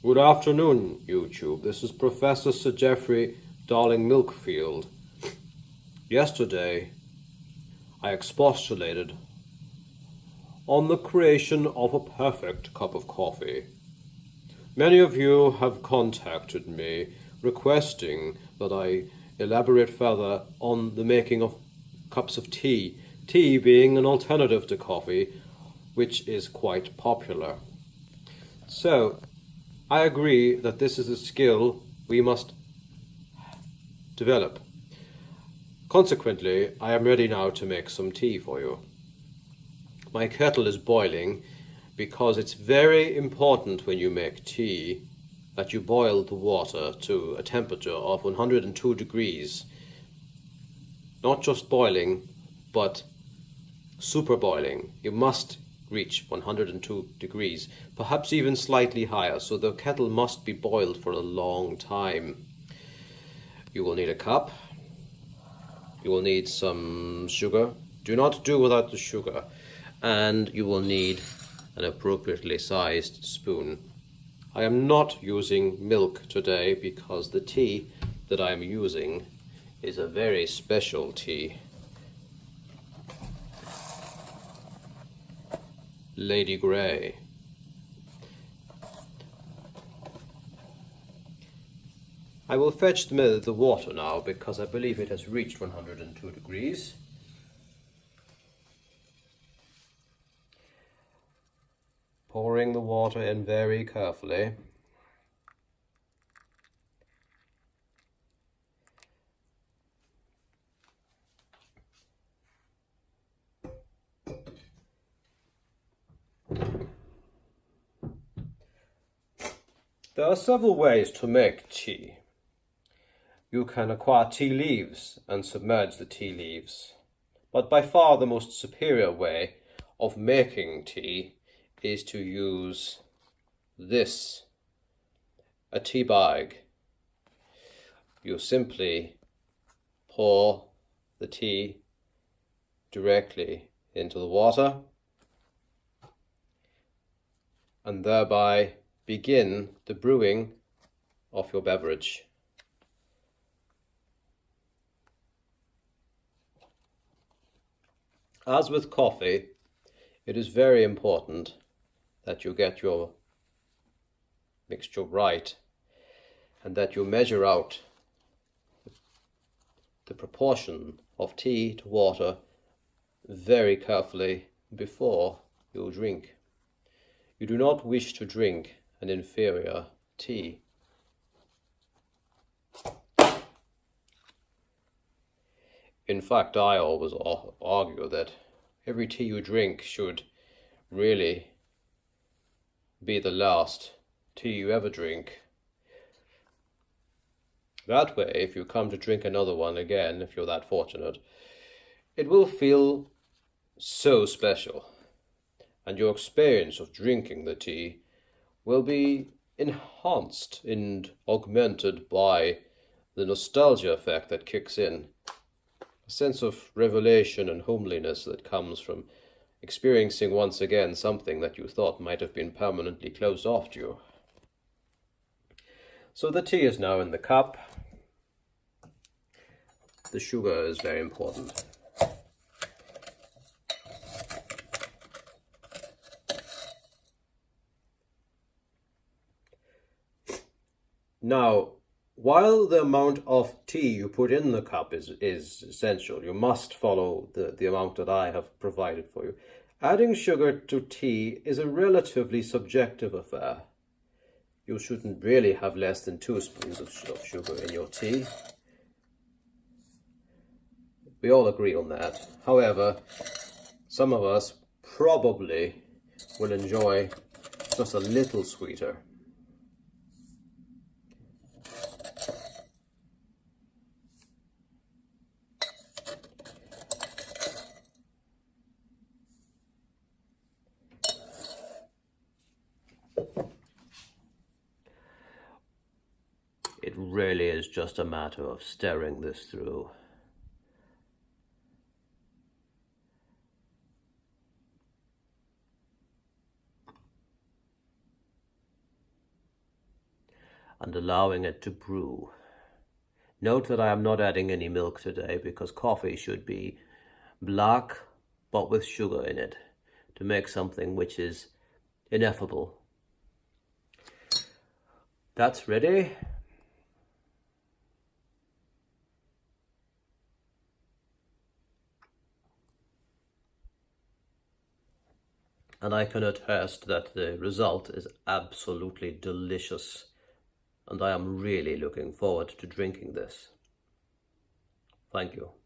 Good afternoon, YouTube. This is Professor Sir Geoffrey Darling-Milkfield. Yesterday, I expostulated on the creation of a perfect cup of coffee. Many of you have contacted me requesting that I elaborate further on the making of cups of tea, tea being an alternative to coffee, which is quite popular. So, I agree that this is a skill we must develop. Consequently, I am ready now to make some tea for you. My kettle is boiling because it's very important when you make tea that you boil the water to a temperature of 102 degrees. Not just boiling, but super boiling. You must reach 102 degrees, perhaps even slightly higher, so the kettle must be boiled for a long time. You will need a cup. You will need some sugar. Do not do without the sugar. And you will need an appropriately sized spoon. I am not using milk today because the tea that I am using is a very special tea. Lady Grey. I will fetch the water now because I believe it has reached 102 degrees. Pouring the water in very carefully. There are several ways to make tea. You can acquire tea leaves and submerge the tea leaves. But by far the most superior way of making tea is to use this, a tea bag. You simply pour the tea directly into the water and thereby begin the brewing of your beverage. As with coffee, it is very important that you get your mixture right and that you measure out the proportion of tea to water very carefully before you drink. You do not wish to drink an inferior tea. In fact, I always argue that every tea you drink should really be the last tea you ever drink. That way, if you come to drink another one again, if you're that fortunate, it will feel so special, and your experience of drinking the tea will be enhanced and augmented by the nostalgia effect that kicks in. A sense of revelation and homeliness that comes from experiencing once again something that you thought might have been permanently closed off to you. So the tea is now in the cup. The sugar is very important. Now, while the amount of tea you put in the cup is essential, you must follow the amount that I have provided for you. Adding sugar to tea is a relatively subjective affair. You shouldn't really have less than 2 spoons of sugar in your tea. We all agree on that. However, some of us probably will enjoy just a little sweeter. It really is just a matter of stirring this through. and allowing it to brew. Note that I am not adding any milk today because coffee should be black but with sugar in it to make something which is ineffable. That's ready. And I can attest that the result is absolutely delicious. And I am really looking forward to drinking this. Thank you.